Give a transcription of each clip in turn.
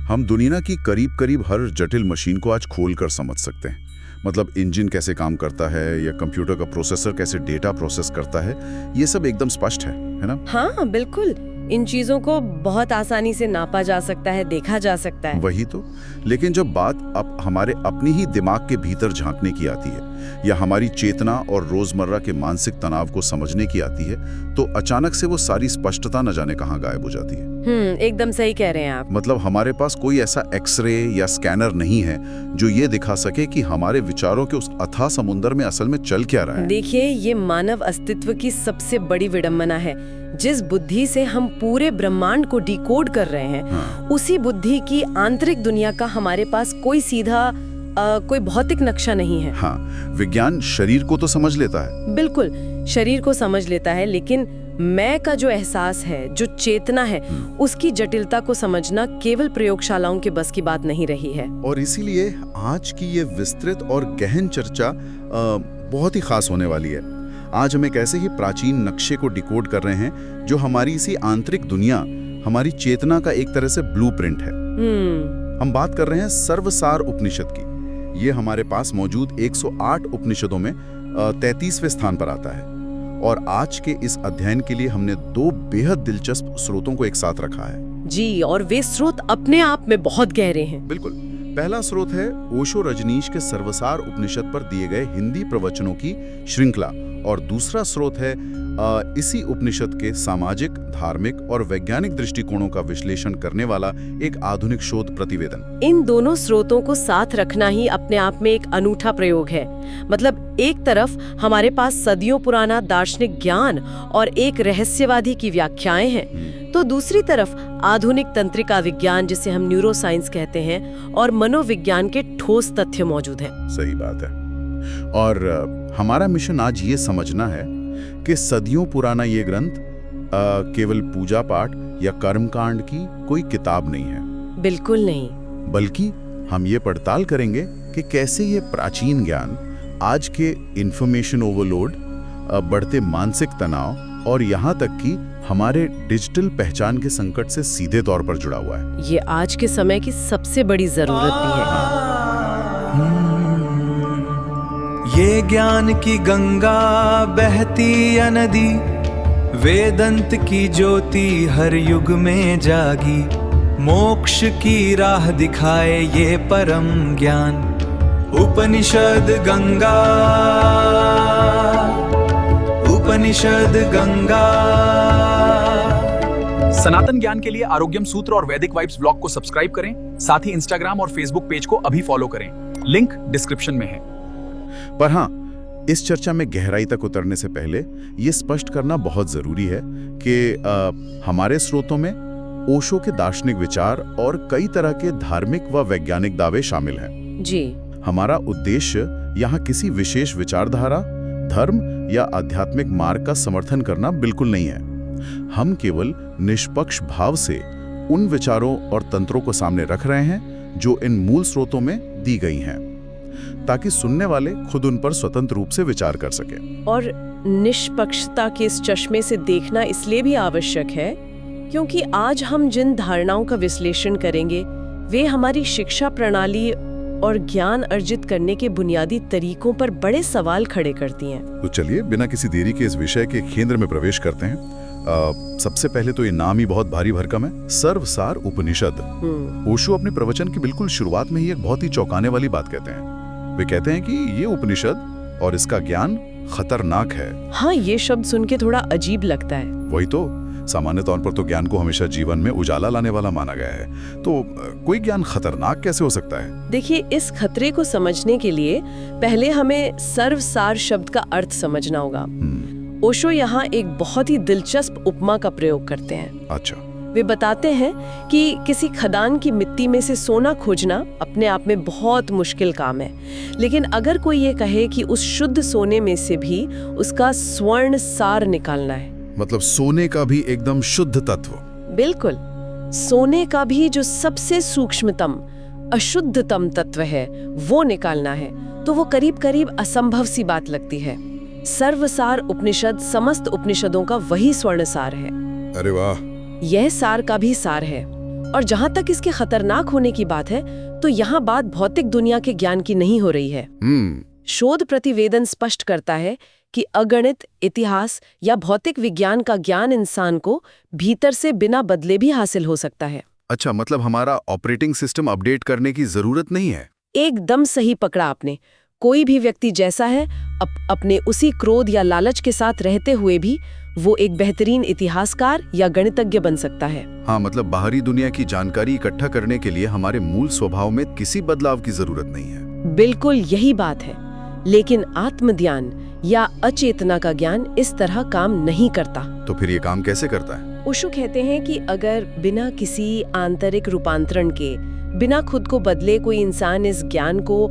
हम दुनिया की करीब करीब हर जटिल मशीन को आज खोल कर समझ सकते हैं। मतलब इंजन कैसे काम करता है या कंप्यूटर का प्रोसेसर कैसे डेटा प्रोसेस करता है, ये सब एकदम स्पष्ट है ना? हाँ बिल्कुल, इन चीजों को बहुत आसानी से नापा जा सकता है, देखा जा सकता है। वही तो। लेकिन जब बात अब हमारे अपनी ही दिमाग के भीतर झांकने की आती है या हमारी चेतना और रोजमर्रा के मानसिक तनाव को समझने की आती है, तो अचानक से वो सारी स्पष्टता न जाने कहाँ गायब हो जाती है। एकदम सही कह रहे हैं आप। मतलब हमारे पास कोई ऐसा एक्सरे या स्कैनर नहीं है जो ये दिखा सके कि हमारे विचारों के उस अथाह समुंदर में असल में चल क्या रहा है। देखिए, ये मानव अस्तित्व की सबसे बड़ी विडंबना है। जिस बुद्धि से हम पूरे ब्रह्मांड को डिकोड कर रहे हैं, उसी बुद्धि की आंतरिक दुनिया का हमारे पास कोई सीधा कोई भौतिक नक्शा नहीं है। हाँ, विज्ञान शरीर को तो समझ लेता है। बिल्कुल, शरीर को समझ लेता है, लेकिन मैं का जो एहसास है, जो चेतना है, उसकी जटिलता को समझना केवल प्रयोगशालाओं के बस की बात नहीं रही है। और इसीलिए आज की ये विस्तृत और गहन चर्चा बहुत ही खास होने वाली है। आज हम एक ऐसे ही प्राचीन नक्शे को डिकोड कर रहे हैं जो हमारी इसी आंतरिक दुनिया, हमारी चेतना का एक तरह से ब्लूप्रिंट है। हम बात कर रहे हैं सर्वसार उपनिषद की। ये हमारे पास मौजूद 108 उपनिषदों में 33वें स्थान पर आता है। और आज के इस अध्ययन के लिए हमने 2 बेहद दिलचस्प स्रोतों को एक साथ रखा है। जी, और वे स्रोत अपने आप में बहुत गहरे हैं। बिल्कुल। पहला स्रोत है ओशो रजनीश के सर्वसार उपनिषद पर दिए गए हिंदी प्रवचनों की श्रृंखला, और दूसरा स्रोत है इसी उपनिषद के सामाजिक, धार्मिक और वैज्ञानिक दृष्टिकोणों का विश्लेषण करने वाला एक आधुनिक शोध प्रतिवेदन। इन दोनों स्रोतों को साथ रखना ही अपने आप में एक अनूठा प्रयोग है। मतलब एक तरफ हमारे पास सदियों पुराना दार्शनिक ज्ञान और एक रहस्यवादी की व्याख्याएं हैं, तो दूसरी तरफ आधुनिक तंत्रिका विज्ञान, जिसे हम न्यूरोसाइंस कहते हैं, और मनोविज्ञान के ठोस तथ्य मौजूद हैं। सही बात है। और हमारा मिशन आज ये समझना है कि सदियों पुराना ये ग्रंथ केवल पूजा पाठ या कर्मकांड की कोई किताब नहीं है। बिल्कुल नहीं। बल्कि हम ये पड़ताल करेंगे कि कैसे ये प्राचीन ज्ञान आज के इंफॉर्मेशन ओवरलोड, बढ़ते मानसिक तनाव और यहाँ तक कि हमारे डिजिटल पहचान के संकट से सीधे तौर पर जुड़ा हुआ है। ये आज के समय की सबसे बड़ी जरूरत भी है। ये ज्ञान की गंगा बहती या नदी, वेदंत की ज्योति हर युग में जागी, मोक्ष की राह दिखाए ये परम ज्ञान। उपनिषद गंगा, उपनिषद गंगा। सनातन ज्ञान के लिए आरोग्यम सूत्र और वैदिक वाइब्स ब्लॉग को सब्सक्राइब करें। साथ ही इंस्टाग्राम और फेसबुक पेज को अभी फॉलो करें, लिंक डिस्क्रिप्शन में है। पर हाँ, इस चर्चा में गहराई तक उतरने से पहले ये स्पष्ट करना बहुत जरूरी है कि हमारे स्रोतों में ओशो के दार्शनिक विचार और कई तरह के धार्मिक व वैज्ञानिक दावे शामिल हैं। जी। हमारा उद्देश्य यहाँ किसी विशेष विचारधारा, धर्म या आध्यात्मिक मार्ग का समर्थन करना बिल्कुल नहीं है। हम केवल निष्पक्ष भाव से उन विचारों और तंत्रों को सामने रख रहे हैं जो इन मूल स्रोतों में दी गई हैं, ताकि सुनने वाले खुद उन पर स्वतंत्र रूप से विचार कर सकें। और निष्पक्षता के इस चश्मे से देखना इसलिए भी आवश्यक है क्योंकि आज हम जिन धारणाओं का विश्लेषण करेंगे वे हमारी शिक्षा प्रणाली और ज्ञान अर्जित करने के बुनियादी तरीकों पर बड़े सवाल खड़े करती हैं। तो चलिए बिना किसी देरी के इस विषय के केंद्र में प्रवेश करते हैं। सबसे पहले तो ये नाम ही बहुत भारी भरकम है, सर्वसार उपनिषद। ओशो अपने प्रवचन की बिल्कुल शुरुआत में ही एक बहुत ही चौंकाने वाली बात कहते हैं। वे कहते हैं कि ये उपनिषद और इसका ज्ञान खतरनाक है। हाँ, ये शब्द सुन के थोड़ा अजीब लगता है। वही तो। सामान्य तौर पर तो ज्ञान को हमेशा जीवन में उजाला लाने वाला माना गया है, तो कोई ज्ञान खतरनाक कैसे हो सकता है? देखिए, इस खतरे को समझने के लिए पहले हमें सर्वसार शब्द का अर्थ समझना होगा। ओशो यहाँ एक बहुत ही दिलचस्प उपमा का प्रयोग करते हैं। अच्छा। वे बताते हैं कि किसी खदान की मिट्टी में से सोना खोजना अपने आप में बहुत मुश्किल काम है, लेकिन अगर कोई ये कहे कि उस शुद्ध सोने में से भी उसका स्वर्ण सार निकालना है, मतलब सोने का भी एकदम शुद्ध तत्व। बिल्कुल, सोने का भी जो सबसे सूक्ष्मतम, अशुद्धतम तत्व है वो निकालना है, तो वो करीब करीब असंभव सी बात लगती है। सर्वसार उपनिषद समस्त उपनिषदों का वही स्वर्ण सार है। अरे वाह। यह सार का भी सार है। और जहाँ तक इसके खतरनाक होने की बात है, तो यहाँ बात भौतिक दुनिया के ज्ञान की नहीं हो रही है। शोध प्रतिवेदन स्पष्ट करता है कि अगणित, इतिहास या भौतिक विज्ञान का ज्ञान इंसान को भीतर से बिना बदले भी हासिल हो सकता है। अच्छा, मतलब हमारा ऑपरेटिंग सिस्टम अपडेट करने की जरूरत नहीं है। एकदम सही पकड़ा आपने। कोई भी व्यक्ति जैसा है, अपने उसी क्रोध या लालच के साथ रहते हुए भी वो एक बेहतरीन इतिहासकार या गणितज्ञ बन सकता है। हाँ, मतलब बाहरी दुनिया की जानकारी इकट्ठा करने के लिए हमारे मूल स्वभाव में किसी बदलाव की जरूरत नहीं है। बिल्कुल यही बात है। लेकिन आत्मज्ञान या अचेतना का ज्ञान इस तरह काम नहीं करता। तो फिर ये काम कैसे करता है? ओशो कहते हैं कि अगर बिना किसी आंतरिक रूपांतरण के, बिना खुद को बदले कोई इंसान इस ज्ञान को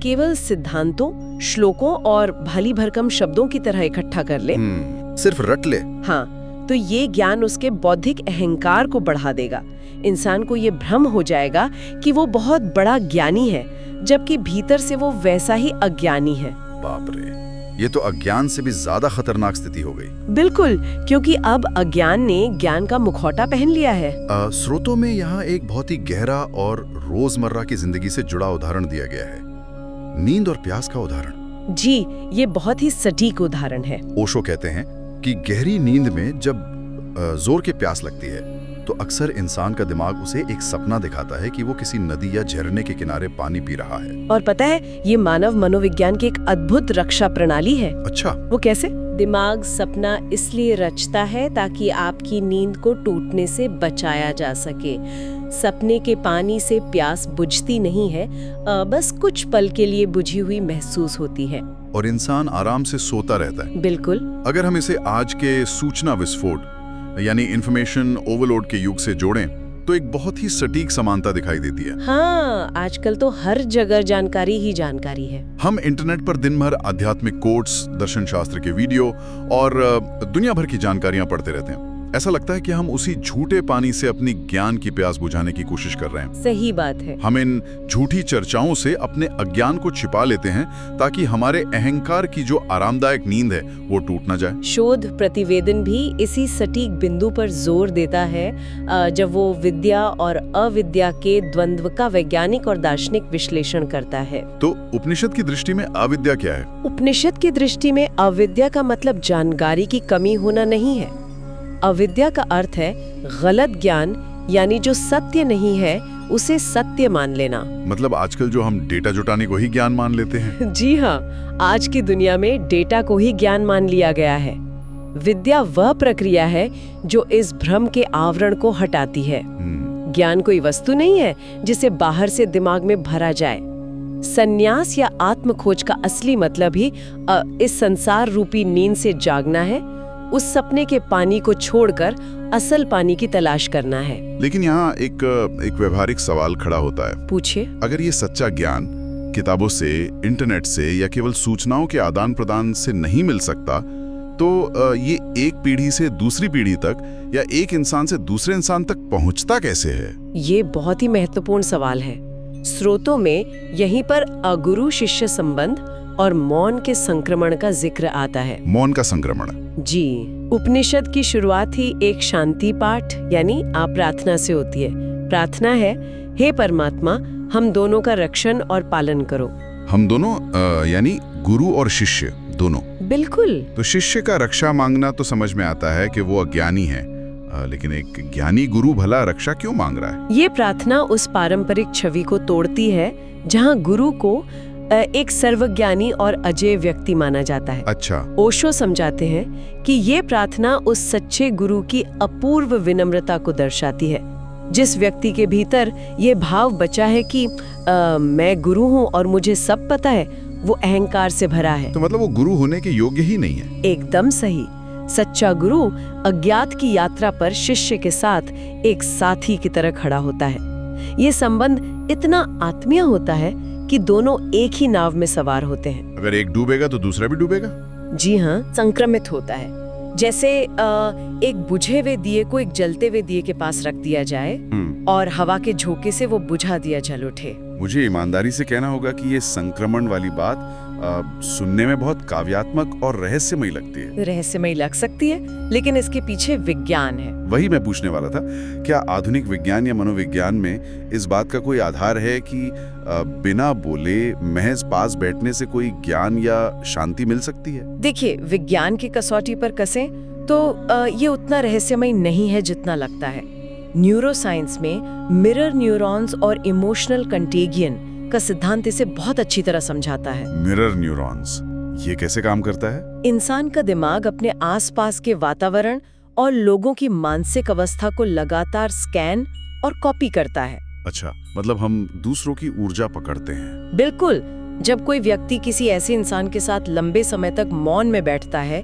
केवल सिद्धांतों, श्लोकों और भली भरकम शब्दों की तरह इकट्ठा कर ले, सिर्फ रट ले, हाँ, तो ये ज्ञान उसके बौद्धिक अहंकार को बढ़ा देगा। इंसान को ये भ्रम हो जाएगा कि वो बहुत बड़ा ज्ञानी है, जबकि भीतर से वो वैसा ही अज्ञानी है। बाप रे, ये तो अज्ञान से भी ज्यादा खतरनाक स्थिति हो गई। बिल्कुल, क्योंकि अब अज्ञान ने ज्ञान का मुखौटा पहन लिया है। स्रोतों में यहाँ एक बहुत ही गहरा और रोजमर्रा की जिंदगी से जुड़ा उदाहरण दिया गया है, नींद और प्यास का उदाहरण। जी, ये बहुत ही सटीक उदाहरण है। ओशो कहते हैं कि गहरी नींद में जब जोर के प्यास लगती है तो अक्सर इंसान का दिमाग उसे एक सपना दिखाता है कि वो किसी नदी या झरने के किनारे पानी पी रहा है। और पता है, ये मानव मनोविज्ञान की एक अद्भुत रक्षा प्रणाली है। अच्छा, वो कैसे? दिमाग सपना इसलिए रचता है ताकि आपकी नींद को टूटने से बचाया जा सके। सपने के पानी से प्यास बुझती नहीं है, बस कुछ पल के लिए बुझी हुई महसूस होती है और इंसान आराम से सोता रहता है। बिल्कुल। अगर हम इसे आज के सूचना विस्फोट यानी इंफॉर्मेशन ओवरलोड के युग से जोड़ें तो एक बहुत ही सटीक समानता दिखाई देती है। हाँ, आजकल तो हर जगह जानकारी ही जानकारी है। हम इंटरनेट पर दिन भर आध्यात्मिक कोट्स, दर्शन शास्त्र के वीडियो और दुनिया भर की जानकारियां पढ़ते रहते हैं। ऐसा लगता है कि हम उसी झूठे पानी से अपनी ज्ञान की प्यास बुझाने की कोशिश कर रहे हैं। सही बात है। हम इन झूठी चर्चाओं से अपने अज्ञान को छिपा लेते हैं ताकि हमारे अहंकार की जो आरामदायक नींद है वो टूट ना जाए। शोध प्रतिवेदन भी इसी सटीक बिंदु पर जोर देता है जब वो विद्या और अविद्या के द्वंद्व का वैज्ञानिक और दार्शनिक विश्लेषण करता है। तो उपनिषद की दृष्टि में अविद्या क्या है? उपनिषद की दृष्टि में अविद्या का मतलब जानकारी की कमी होना नहीं है। अविद्या का अर्थ है गलत ज्ञान, यानी जो सत्य नहीं है उसे सत्य मान लेना। मतलब आजकल जो हम डेटा जुटाने को ही ज्ञान मान लेते हैं। जी हाँ, आज की दुनिया में डेटा को ही ज्ञान मान लिया गया है। विद्या वह प्रक्रिया है जो इस भ्रम के आवरण को हटाती है। ज्ञान कोई वस्तु नहीं है जिसे बाहर से दिमाग में भरा जाए। संन्यास या आत्म खोज का असली मतलब ही इस संसार रूपी नींद से जागना है, उस सपने के पानी को छोड़कर असल पानी की तलाश करना है। लेकिन यहाँ एक व्यवहारिक सवाल खड़ा होता है। पूछिए। अगर ये सच्चा ज्ञान किताबों से, इंटरनेट से या केवल सूचनाओं के आदान प्रदान से नहीं मिल सकता, तो ये एक पीढ़ी से दूसरी पीढ़ी तक या एक इंसान से दूसरे इंसान तक पहुंचता कैसे है? ये बहुत ही महत्वपूर्ण सवाल है। स्रोतों में यहीं पर अगुरु शिष्य संबंध और मौन के संक्रमण का जिक्र आता है। मौन का संक्रमण? जी। उपनिषद की शुरुआत ही एक शांति पाठ यानी आप प्रार्थना से होती है। प्रार्थना है, हे परमात्मा, हम दोनों का रक्षण और पालन करो। हम दोनों यानी गुरु और शिष्य दोनों? बिल्कुल। तो शिष्य का रक्षा मांगना तो समझ में आता है कि वो अज्ञानी है, लेकिन एक ज्ञानी गुरु भला रक्षा क्यों मांग रहा है? ये प्रार्थना उस पारंपरिक छवि को तोड़ती है जहाँ गुरु को एक सर्वज्ञानी और अजय व्यक्ति माना जाता है। अच्छा। ओशो समझाते हैं कि ये प्रार्थना उस सच्चे गुरु की अपूर्व विनम्रता को दर्शाती है। जिस व्यक्ति के भीतर ये भाव बचा है कि मैं गुरु हूँ और मुझे सब पता है, वो अहंकार से भरा है। तो मतलब वो गुरु होने के योग्य ही नहीं है। एकदम सही। सच्चा गुरु अज्ञात की यात्रा पर शिष्य के साथ एक साथी की तरह खड़ा होता है। ये संबंध इतना आत्मीय होता है कि दोनों एक ही नाव में सवार होते हैं। अगर एक डूबेगा तो दूसरा भी डूबेगा? जी हाँ, संक्रमित होता है। जैसे एक बुझे हुए दिए को एक जलते हुए दिए के पास रख दिया जाए और हवा के झोंके से वो बुझा दिया जल उठे। मुझे ईमानदारी से कहना होगा कि ये संक्रमण वाली बात सुनने में बहुत काव्यात्मक और रहस्यमयी लगती है। रहस्यमयी लग सकती है, लेकिन इसके पीछे विज्ञान है। वही मैं पूछने वाला था, क्या आधुनिक विज्ञान या मनोविज्ञान में इस बात का कोई आधार है कि बिना बोले महज पास बैठने से कोई ज्ञान या शांति मिल सकती है? देखिए, विज्ञान की कसौटी पर कसें तो ये उतना रहस्यमय नहीं है जितना लगता है। न्यूरोसाइंस में मिरर न्यूरॉन्स और इमोशनल कंटेगियन का सिद्धांत इसे बहुत अच्छी तरह समझाता है। मिरर न्यूरॉन्स, ये कैसे काम करता है? इंसान का दिमाग अपने आसपास के वातावरण और लोगों की मानसिक अवस्था को लगातार स्कैन और कॉपी करता है। अच्छा, मतलब हम दूसरों की ऊर्जा पकड़ते हैं। बिल्कुल। जब कोई व्यक्ति किसी ऐसे इंसान के साथ लंबे समय तक मौन में बैठता है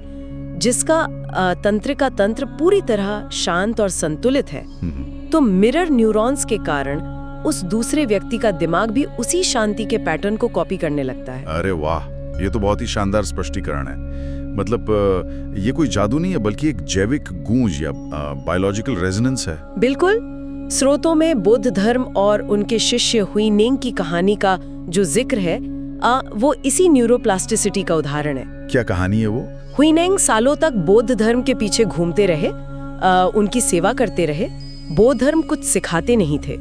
जिसका तंत्रिका तंत्र पूरी तरह शांत और संतुलित है, तो मिरर न्यूरॉन्स के कारण उस दूसरे व्यक्ति का दिमाग भी उसी शांति के पैटर्न को कॉपी करने लगता है। अरे वाह, ये तो बहुत ही शानदार स्पष्टीकरण है। मतलब ये कोई जादू नहीं है, बल्कि एक जैविक गूंज या बायोलॉजिकल रेजोनेंस है। बिल्कुल। स्रोतों में बौद्ध धर्म और उनके शिष्य हुईनेंग की कहानी का जो जिक्र है, वो इसी न्यूरोप्लास्टिसिटी का उदाहरण है। क्या कहानी है वो? हुईनेंग सालों तक बौद्ध धर्म के पीछे घूमते रहे, उनकी सेवा करते रहे। बौद्ध धर्म कुछ सिखाते नहीं थे।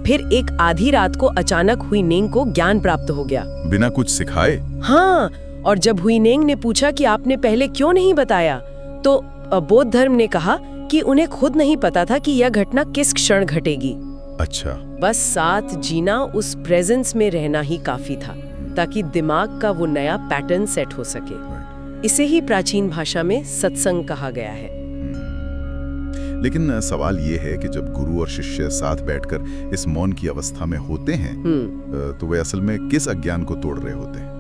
फिर एक आधी रात को अचानक हुईनेंग को ज्ञान प्राप्त हो गया, बिना कुछ सिखाए। हाँ, और जब हुईनेंग ने पूछा कि आपने पहले क्यों नहीं बताया, तो बौद्ध धर्म ने कहा कि उन्हें खुद नहीं पता था कि यह घटना किस क्षण घटेगी। अच्छा। बस साथ जीना, उस प्रेजेंस में रहना ही काफी था ताकि दिमाग का वो नया पैटर्न सेट हो सके। इसे ही प्राचीन भाषा में सत्संग कहा गया है। लेकिन सवाल ये है कि जब गुरु और शिष्य साथ बैठकर इस मौन की अवस्था में होते हैं, तो वे असल में किस अज्ञान को तोड़ रहे होते हैं?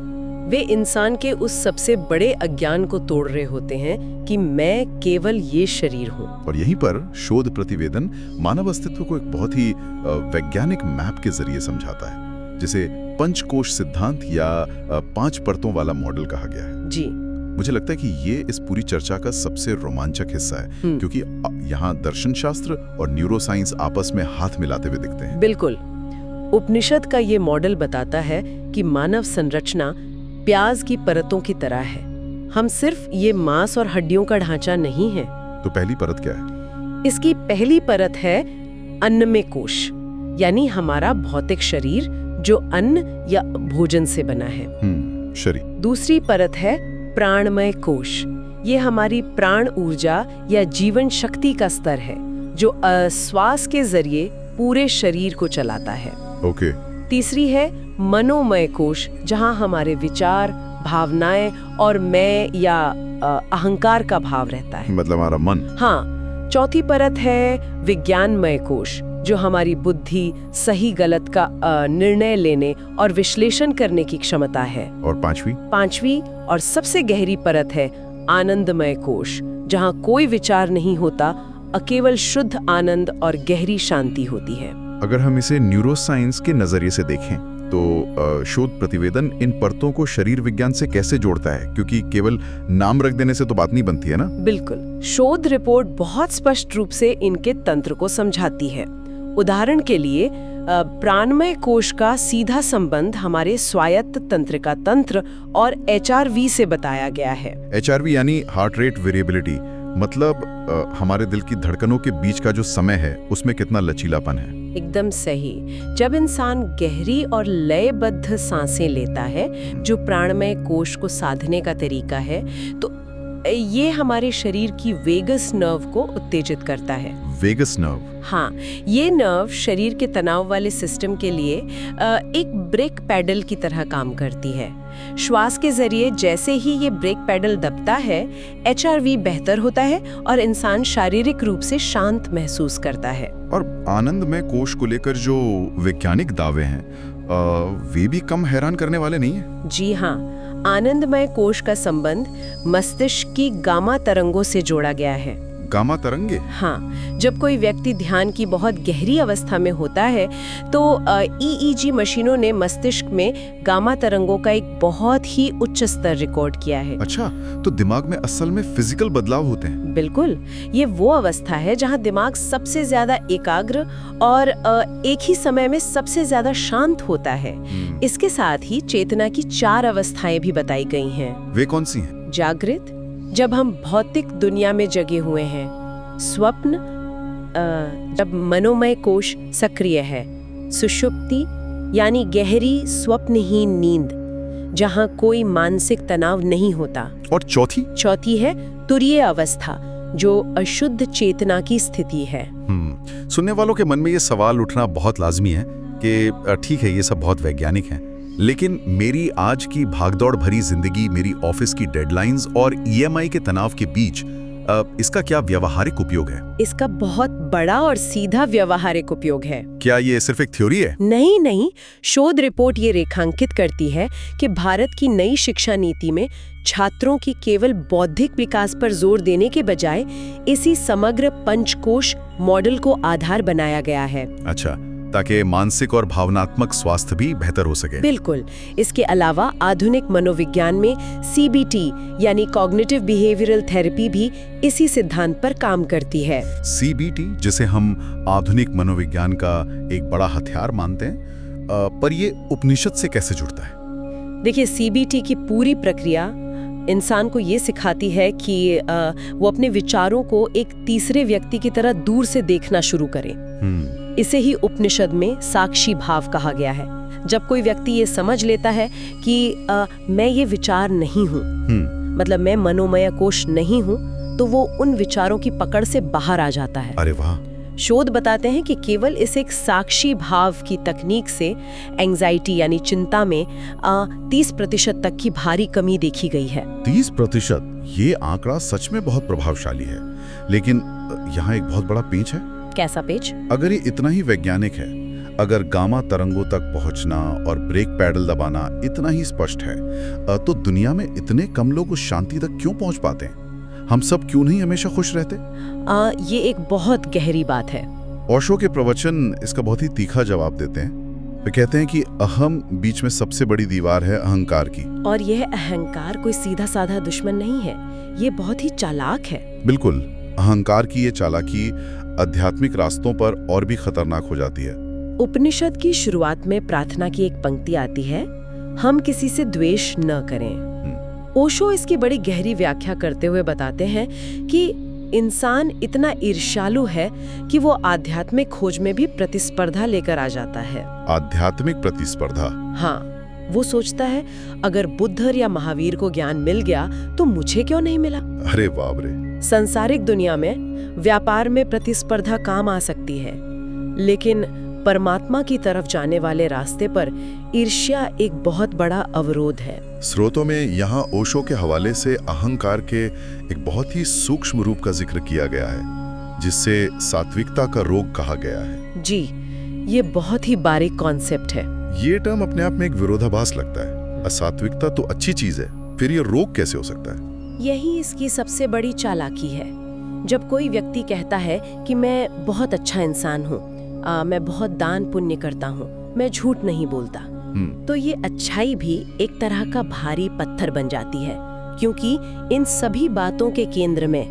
वे इंसान के उस सबसे बड़े अज्ञान को तोड़ रहे होते हैं कि मैं केवल ये शरीर हूँ। और यहीं पर शोध प्रतिवेदन मानव अस्तित्व को एक बहुत ही वैज्ञानिक मैप के जरिए समझाता है, जिसे पंचकोश सिद्धांत या 5 परतों वाला मॉडल कहा गया है। जी, मुझे लगता है कि ये इस पूरी चर्चा का सबसे रोमांचक हिस्सा है, क्योंकि यहाँ दर्शन शास्त्र और न्यूरोसाइंस आपस में हाथ मिलाते हुए दिखते हैं। बिल्कुल। उपनिषद का ये मॉडल बताता है कि मानव संरचना प्याज की परतों की तरह है। हम सिर्फ ये मांस और हड्डियों का ढांचा नहीं है। तो पहली परत क्या है? इसकी पहली परत है अन्नमय कोश, यानी हमारा भौतिक शरीर जो अन्न या भोजन से बना है। शरीर। दूसरी परत है प्राणमय कोश। ये हमारी प्राण ऊर्जा या जीवन शक्ति का स्तर है जो श्वास के जरिए पूरे शरीर को चलाता है। ओके। तीसरी है मनोमय कोश, जहाँ हमारे विचार, भावनाएं और मैं या अहंकार का भाव रहता है, मतलब हमारा मन। हाँ। चौथी परत है विज्ञानमय कोश, जो हमारी बुद्धि, सही गलत का निर्णय लेने और विश्लेषण करने की क्षमता है। और पांचवी और सबसे गहरी परत है आनंदमय कोश, जहाँ कोई विचार नहीं होता, केवल शुद्ध आनंद और गहरी शांति होती है। अगर हम इसे न्यूरोसाइंस के नजरिए से देखें तो शोध प्रतिवेदन इन परतों को शरीर विज्ञान से कैसे जोड़ता है? क्योंकि केवल नाम रख देने से तो बात नहीं बनती है ना। बिल्कुल। शोध रिपोर्ट बहुत स्पष्ट रूप से इनके तंत्र को समझाती है। उदाहरण के लिए प्राणमय कोश का सीधा संबंध हमारे स्वायत्त तंत्रिका तंत्र और HRV से बताया गया है। HRV यानी हार्ट रेट वेरिएबिलिटी, मतलब हमारे दिल की धड़कनों के बीच का जो समय है उसमें कितना लचीलापन है। एकदम सही। जब इंसान गहरी और लयबद्ध सांसें लेता है, जो प्राणमय कोश को साधने का तरीका है, तो ये हमारे शरीर की वेगस नर्व को उत्तेजित करता है। Vagus nerve? हाँ, ये नर्व शरीर के तनाव वाले सिस्टम के लिए एक ब्रेक पैडल की तरह काम करती है। श्वास के जरिए जैसे ही ये ब्रेक पैडल दबता है, HRV बेहतर होता है और इंसान शारीरिक रूप से शांत महसूस करता है। और आनंदमय कोश को लेकर जो वैज्ञानिक दावे हैं, वे भी कम हैरान करने वाले नहीं है। जी हाँ, आनंदमय कोश का संबंध मस्तिष्क की गामा तरंगों से जोड़ा गया है। गामा तरंगे? हाँ, जब कोई व्यक्ति ध्यान की बहुत गहरी अवस्था में होता है तो ईईजी मशीनों ने मस्तिष्क में गामा तरंगों का एक बहुत ही उच्च स्तर रिकॉर्ड किया है। अच्छा, तो दिमाग में असल में फिजिकल बदलाव होते हैं? बिल्कुल, ये वो अवस्था है जहाँ दिमाग सबसे ज्यादा एकाग्र और एक ही समय में सबसे ज्यादा शांत होता है। इसके साथ ही चेतना की 4 अवस्थाएं भी बताई गई हैं। वे कौन सी हैं? जागृत, जब हम भौतिक दुनिया में जगे हुए हैं। स्वप्न, जब मनोमय कोश सक्रिय है। सुषुप्ति, यानी गहरी स्वप्नहीन नींद, जहां कोई मानसिक तनाव नहीं होता। और चौथी है तुरीय अवस्था, जो अशुद्ध चेतना की स्थिति है। सुनने वालों के मन में ये सवाल उठना बहुत लाजमी है कि ठीक है, ये सब बहुत वैज्ञानिक हैं, लेकिन मेरी आज की भागदौड़ भरी जिंदगी, मेरी ऑफिस की डेडलाइंस और ईएमआई के तनाव के बीच इसका क्या व्यावहारिक उपयोग है? इसका बहुत बड़ा और सीधा व्यावहारिक उपयोग है। क्या ये सिर्फ एक थ्योरी है? नहीं, शोध रिपोर्ट ये रेखांकित करती है कि भारत की नई शिक्षा नीति में छात्रों की केवल बौद्धिक विकास पर जोर देने के बजाय इसी समग्र पंचकोश मॉडल को आधार बनाया गया है। अच्छा, ताकि मानसिक और भावनात्मक स्वास्थ्य भी बेहतर हो सके। बिल्कुल। इसके अलावा आधुनिक मनोविज्ञान में CBT यानी कॉग्निटिव बिहेवियरल थेरेपी भी इसी सिद्धांत पर काम करती है। CBT, जिसे हम आधुनिक मनोविज्ञान का एक बड़ा हथियार मानते हैं, पर ये उपनिषद से कैसे जुड़ता है? देखिए, CBT की पूरी प्रक्रिया इंसान को ये सिखाती है कि वो अपने विचारों को एक तीसरे व्यक्ति की तरह दूर से देखना शुरू करे। इसे ही उपनिषद में साक्षी भाव कहा गया है। जब कोई व्यक्ति ये समझ लेता है कि मैं ये विचार नहीं हूँ, मतलब मैं मनोमय कोश नहीं हूँ, तो वो उन विचारों की पकड़ से बाहर आ जाता है। अरे वाह! शोध बताते हैं कि केवल इस एक साक्षी भाव की तकनीक से एंजाइटी यानी चिंता में 30% तक की भारी कमी देखी गई है। 30%? ये आंकड़ा सच में बहुत प्रभावशाली है, लेकिन यहाँ एक बहुत बड़ा पेंच है। कैसा पेच? अगर ये इतना ही वैज्ञानिक है, अगर गामा तरंगों तक पहुंचना और ब्रेक पैडल दबाना इतना ही स्पष्ट है, तो दुनिया में इतने कम लोग उस शांति तक क्यों पहुंच पाते हैं? हम सब क्यों नहीं हमेशा खुश रहते? ये एक बहुत गहरी बात है। ओशो के प्रवचन इसका बहुत ही तीखा जवाब देते हैं। वे कहते हैं कि अहम बीच में सबसे बड़ी दीवार है अहंकार की। और यह अहंकार कोई सीधा साधा दुश्मन नहीं है, ये बहुत ही चालाक है। बिल्कुल, अहंकार की ये चालाकी आध्यात्मिक रास्तों पर और भी खतरनाक हो जाती है। उपनिषद की शुरुआत में प्रार्थना की एक पंक्ति आती है, हम किसी से द्वेष न करें। ओशो इसकी बड़ी गहरी व्याख्या करते हुए बताते हैं कि इंसान इतना ईर्ष्यालु है कि वो आध्यात्मिक खोज में भी प्रतिस्पर्धा लेकर आ जाता है। आध्यात्मिक प्रतिस्पर्धा? हाँ, वो सोचता है अगर बुद्ध या महावीर को ज्ञान मिल गया तो मुझे क्यों नहीं मिला। अरे बाप रे! सांसारिक दुनिया में व्यापार में प्रतिस्पर्धा काम आ सकती है, लेकिन परमात्मा की तरफ जाने वाले रास्ते पर ईर्ष्या एक बहुत बड़ा अवरोध है। स्रोतों में यहाँ ओशो के हवाले से अहंकार के एक बहुत ही सूक्ष्म रूप का जिक्र किया गया है, जिससे सात्विकता का रोग कहा गया है। जी, ये बहुत ही बारीक कॉन्सेप्ट है। ये टर्म अपने आप में एक विरोधाभास लगता है। असात्विकता तो अच्छी चीज है, फिर ये रोग कैसे हो सकता है? यही इसकी सबसे बड़ी चालाकी है। जब कोई व्यक्ति कहता है कि मैं बहुत अच्छा इंसान हूँ, मैं बहुत दान पुण्य करता हूँ, मैं झूठ नहीं बोलता, तो ये अच्छाई भी एक तरह का भारी पत्थर बन जाती है, क्योंकि इन सभी बातों के केंद्र में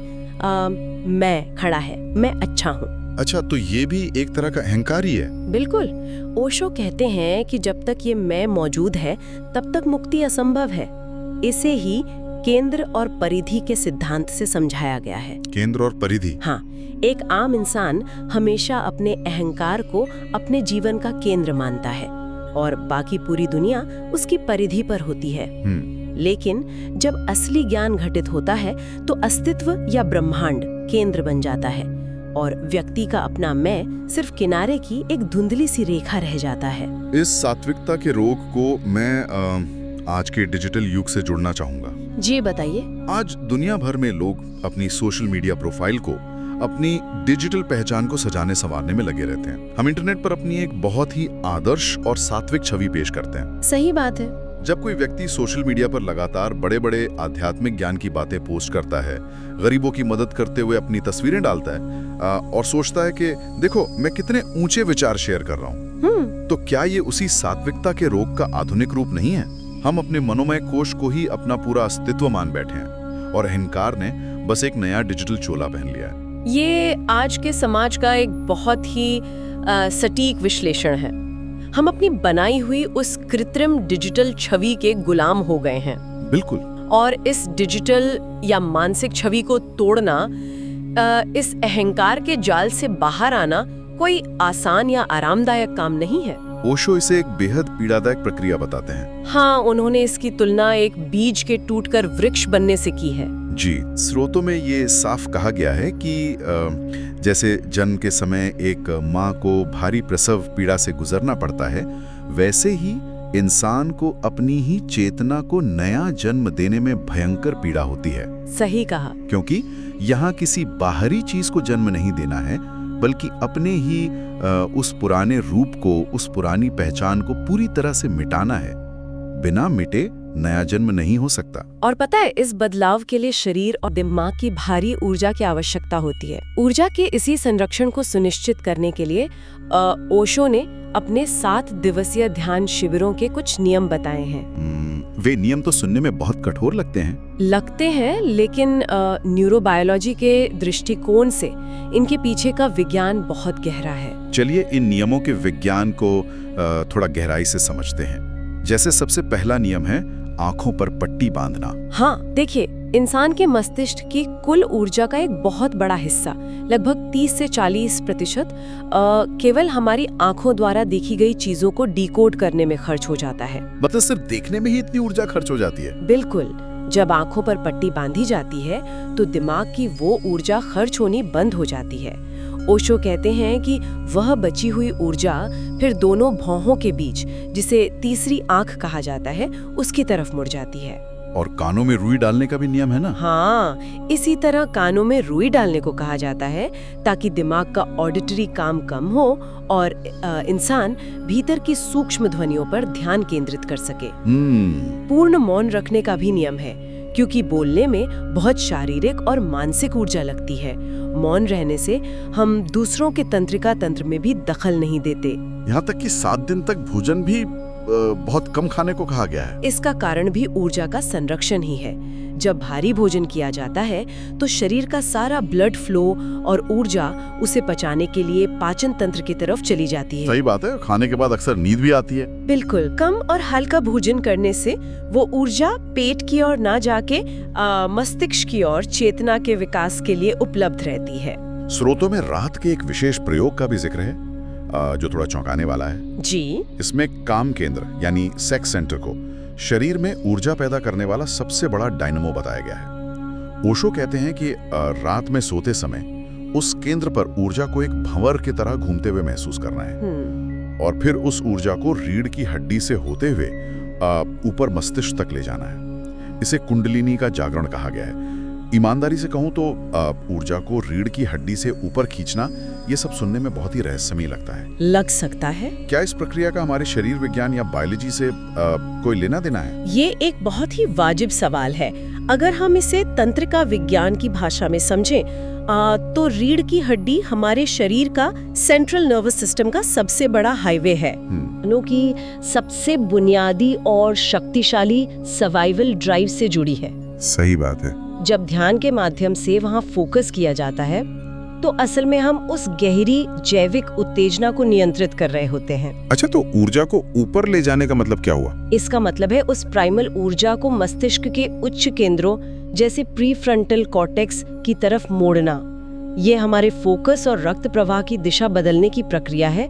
मैं खड़ा है, मैं अच्छा हूँ। अच्छा, तो ये भी एक तरह का अहंकार ही है? बिल्कुल। ओशो कहते हैं कि जब तक ये मैं मौजूद है तब तक मुक्ति असंभव है। इसे ही केंद्र और परिधि के सिद्धांत से समझाया गया है। केंद्र और परिधि? हाँ, एक आम इंसान हमेशा अपने अहंकार को अपने जीवन का केंद्र मानता है और बाकी पूरी दुनिया उसकी परिधि पर होती है। लेकिन जब असली ज्ञान घटित होता है तो अस्तित्व या ब्रह्मांड केंद्र बन जाता है और व्यक्ति का अपना मैं सिर्फ किनारे की एक धुंधली सी रेखा रह जाता है। इस सात्विकता के रोग को मैं आज के डिजिटल युग से जुड़ना चाहूंगा। जी बताइए। आज दुनिया भर में लोग अपनी सोशल मीडिया प्रोफाइल को, अपनी डिजिटल पहचान को सजाने संवारने में लगे रहते हैं। हम इंटरनेट पर अपनी एक बहुत ही आदर्श और सात्विक छवि पेश करते हैं। सही बात है। जब कोई व्यक्ति सोशल मीडिया पर लगातार बड़े बड़े आध्यात्मिक ज्ञान की बातें पोस्ट करता है, गरीबों की मदद करते हुए अपनी तस्वीरें डालता है और सोचता है कि देखो मैं कितने ऊंचे विचार शेयर कर रहा हूँ, तो क्या ये उसी सात्विकता के रोग का आधुनिक रूप नहीं है? हम अपने मनोमय कोश को ही अपना पूरा अस्तित्व मान बैठे हैं और अहंकार ने बस एक नया डिजिटल चोला पहन लिया है। ये आज के समाज का एक बहुत ही सटीक विश्लेषण है। हम अपनी बनाई हुई उस कृत्रिम डिजिटल छवि के गुलाम हो गए हैं। बिल्कुल। और इस डिजिटल या मानसिक छवि को तोड़ना, इस अहंकार के जाल से बाहर आना कोई आसान या आरामदायक काम नहीं है। ओशो इसे एक बेहद पीड़ादायक प्रक्रिया बताते हैं। हाँ, उन्होंने इसकी तुलना एक बीज के टूटकर वृक्ष बनने से की है। जी, स्रोतों में ये साफ कहा गया है कि जैसे जन्म के समय एक माँ को भारी प्रसव पीड़ा से गुजरना पड़ता है, वैसे ही इंसान को अपनी ही चेतना को नया जन्म देने में भयंकर पीड़ा होती है। सही कहा। क्योंकि यहाँ किसी बाहरी चीज को जन्म नहीं देना है, बल्कि अपने ही उस पुराने रूप को, उस पुरानी पहचान को पूरी तरह से मिटाना है। बिना मिटे नया जन्म नहीं हो सकता। और पता है, इस बदलाव के लिए शरीर और दिमाग की भारी ऊर्जा की आवश्यकता होती है। ऊर्जा के इसी संरक्षण को सुनिश्चित करने के लिए ओशो ने अपने 7 दिवसीय ध्यान शिविरों के कुछ नियम बताए हैं। वे नियम तो सुनने में बहुत कठोर लगते हैं। लेकिन न्यूरोबायोलॉजी के दृष्टिकोण से इनके पीछे का विज्ञान बहुत गहरा है। चलिए इन नियमों के विज्ञान को थोड़ा गहराई से समझते हैं। जैसे सबसे पहला नियम है आंखों पर पट्टी बांधना। हाँ, देखिए, इंसान के मस्तिष्क की कुल ऊर्जा का एक बहुत बड़ा हिस्सा, लगभग 30 से 40% केवल हमारी आंखों द्वारा देखी गई चीजों को डिकोड करने में खर्च हो जाता है। मतलब सिर्फ देखने में ही इतनी ऊर्जा खर्च हो जाती है? बिल्कुल। जब आंखों पर पट्टी बांधी जाती है तो दिमाग की वो ऊर्जा खर्च होनी बंद हो जाती है। ओशो कहते हैं कि वह बची हुई ऊर्जा फिर दोनों भौहों के बीच, जिसे तीसरी आंख कहा जाता है, उसकी तरफ मुड़ जाती है। और कानों में रुई डालने का भी नियम है ना? हाँ, इसी तरह कानों में रुई डालने को कहा जाता है ताकि दिमाग का ऑडिटरी काम कम हो और इंसान भीतर की सूक्ष्म ध्वनियों पर ध्यान केंद्रित कर सके। पूर्ण मौन रखने का भी नियम है, क्योंकि बोलने में बहुत शारीरिक और मानसिक ऊर्जा लगती है। मौन रहने से हम दूसरों के तंत्रिका तंत्र में भी दखल नहीं देते। यहाँ तक कि 7 दिन तक भोजन भी बहुत कम खाने को कहा गया है। इसका कारण भी ऊर्जा का संरक्षण ही है। जब भारी भोजन किया जाता है तो शरीर का सारा ब्लड फ्लो और ऊर्जा उसे पचाने के लिए पाचन तंत्र की तरफ चली जाती है। सही बात है, खाने के बाद अक्सर नींद भी आती है। बिल्कुल। कम और हल्का भोजन करने से वो ऊर्जा पेट की ओर ना जाके मस्तिष्क की ओर चेतना के विकास के लिए उपलब्ध रहती है। स्रोतों में रात के एक विशेष प्रयोग का भी जिक्र है जो थोड़ा चौंकाने वाला है। जी। इसमें काम केंद्र यानी सेक्स सेंटर को शरीर में ऊर्जा पैदा करने वाला सबसे बड़ा डायनामो बताया गया है। ओशो कहते हैं कि रात में सोते समय उस केंद्र पर ऊर्जा को एक भंवर की तरह घूमते हुए महसूस करना है और फिर उस ऊर्जा को रीढ़ की हड्डी से होते हुए ऊपर मस्तिष्क तक ले जाना है। इसे कुंडलिनी का जागरण कहा गया है। ईमानदारी से कहूं तो ऊर्जा को रीढ़ की हड्डी से ऊपर खींचना, ये सब सुनने में बहुत ही रहस्यमय लगता है। लग सकता है। क्या इस प्रक्रिया का हमारे शरीर विज्ञान या बायोलॉजी से कोई लेना देना है? ये एक बहुत ही वाजिब सवाल है। अगर हम इसे तंत्रिका विज्ञान की भाषा में समझें तो रीढ़ की हड्डी हमारे शरीर का सेंट्रल नर्वस सिस्टम का सबसे बड़ा हाईवे है, कि सबसे बुनियादी और शक्तिशाली सर्वाइवल ड्राइव से जुड़ी है। सही बात है। जब ध्यान के माध्यम से वहाँ फोकस किया जाता है तो असल में हम उस गहरी जैविक उत्तेजना को नियंत्रित कर रहे होते हैं। अच्छा, तो ऊर्जा को ऊपर ले जाने का मतलब क्या हुआ? इसका मतलब है उस प्राइमल ऊर्जा को मस्तिष्क के उच्च केंद्रों जैसे प्रीफ्रंटल कॉर्टेक्स की तरफ मोड़ना। ये हमारे फोकस और रक्त प्रवाह की दिशा बदलने की प्रक्रिया है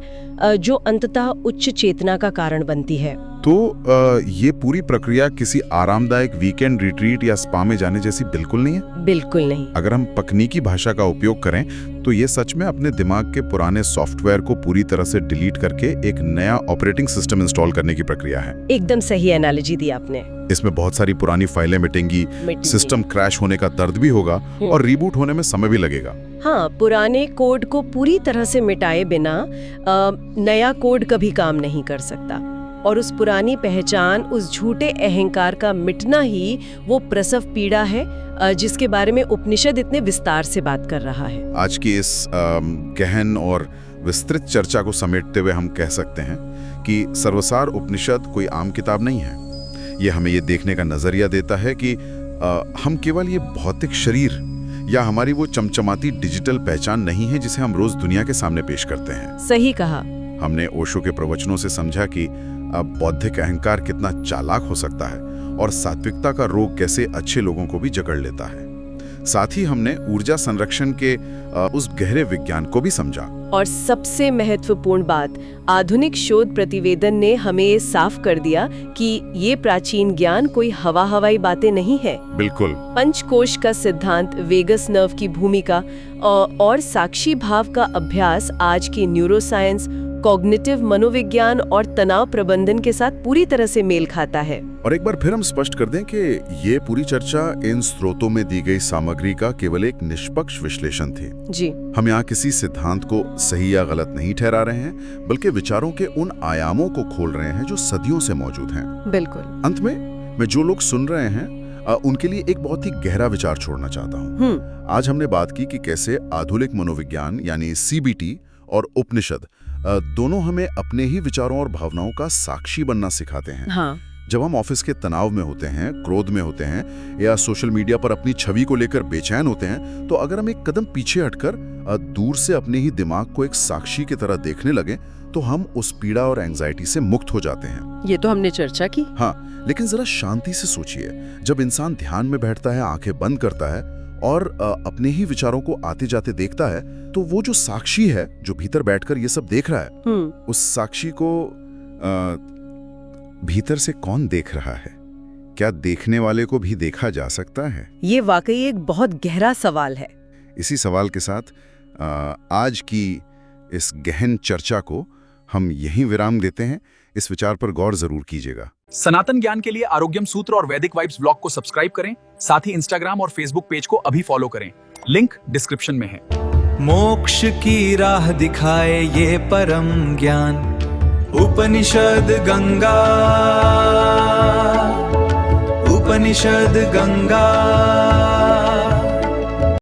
जो अंततः उच्च चेतना का कारण बनती है। तो ये पूरी प्रक्रिया किसी आरामदायक वीकेंड रिट्रीट या स्पा में जाने जैसी बिल्कुल नहीं है? बिल्कुल नहीं। अगर हम तकनीकी भाषा का उपयोग करें तो ये सच में अपने दिमाग के पुराने सॉफ्टवेयर को पूरी तरह से डिलीट करके एक नया ऑपरेटिंग सिस्टम इंस्टॉल करने की प्रक्रिया है। एकदम सही एनालॉजी दी आपने। इसमें बहुत सारी पुरानी फाइलें मिटेंगी, सिस्टम क्रैश होने का दर्द भी होगा और रीबूट होने में समय भी लगेगा। हाँ, पुराने कोड को पूरी तरह से मिटाए बिना नया कोड कभी काम नहीं कर सकता। और उस पुरानी पहचान, उस झूठे अहंकार का मिटना ही वो प्रसव पीड़ा है जिसके बारे में उपनिषद इतने विस्तार से बात कर रहा है। आज की इस गहन और विस्तृत चर्चा को समेटते हुए हम कह सकते हैं कि सर्वसार उपनिषद कोई आम किताब नहीं है। ये हमें ये देखने का नजरिया देता है कि हम केवल ये भौतिक शरीर या हमारी वो चमचमाती डिजिटल पहचान नहीं है जिसे हम रोज दुनिया के सामने पेश करते हैं। सही कहा। हमने ओशो के प्रवचनों से समझा कि बौद्धिक अहंकार कितना चालाक हो सकता है और सात्विकता का रोग कैसे अच्छे लोगों को भी जकड़ लेता है। साथ ही हमने ऊर्जा संरक्षण के उस गहरे विज्ञान को भी समझा। और सबसे महत्वपूर्ण बात, आधुनिक शोध प्रतिवेदन ने हमें ये साफ कर दिया कि ये प्राचीन ज्ञान कोई हवाई बातें नहीं है। बिल्कुल। पंचकोश का सिद्धांत, वेगस नर्व की भूमिका और साक्षी भाव का अभ्यास आज की न्यूरोसाइंस, कॉग्निटिव मनोविज्ञान और तनाव प्रबंधन के साथ पूरी तरह से मेल खाता है। और एक बार फिर हम स्पष्ट कर दें कि ये पूरी चर्चा इन स्रोतों में दी गई सामग्री का केवल एक निष्पक्ष विश्लेषण थी। जी। हम यहाँ किसी सिद्धांत को सही या गलत नहीं ठहरा रहे हैं, बल्कि विचारों के उन आयामों को खोल रहे हैं जो सदियों से मौजूद हैं। बिल्कुल। अंत में मैं जो लोग सुन रहे हैं उनके लिए एक बहुत ही गहरा विचार छोड़ना चाहता हूँ। आज हमने बात की कि कैसे आधुनिक मनोविज्ञान यानी CBT और उपनिषद दोनों हमें अपने ही विचारों और भावनाओं का साक्षी बनना सिखाते हैं। हाँ। जब हम ऑफिस के तनाव में होते हैं, क्रोध में होते हैं या सोशल मीडिया पर अपनी छवि को लेकर बेचैन होते हैं, तो अगर हम एक कदम पीछे हटकर दूर से अपने ही दिमाग को एक साक्षी की तरह देखने लगे तो हम उस पीड़ा और एंजाइटी से मुक्त हो जाते हैं। ये तो हमने चर्चा की। हाँ, लेकिन जरा शांति से सोचिए, जब इंसान ध्यान में बैठता है, आंखें बंद करता है और अपने ही विचारों को आते जाते देखता है, तो वो जो साक्षी है, जो भीतर बैठकर ये सब देख रहा है, उस साक्षी को भीतर से कौन देख रहा है? क्या देखने वाले को भी देखा जा सकता है? ये वाकई एक बहुत गहरा सवाल है। इसी सवाल के साथ आज की इस गहन चर्चा को हम यहीं विराम देते हैं। इस विचार पर गौर जरूर कीजिएगा। सनातन ज्ञान के लिए आरोग्यम सूत्र और वैदिक वाइब्स ब्लॉग को सब्सक्राइब करें। साथ ही इंस्टाग्राम और फेसबुक पेज को अभी फॉलो करें। लिंक डिस्क्रिप्शन में है। मोक्ष की राह दिखाए ये परम ज्ञान, उपनिषद गंगा, उपनिषद गंगा।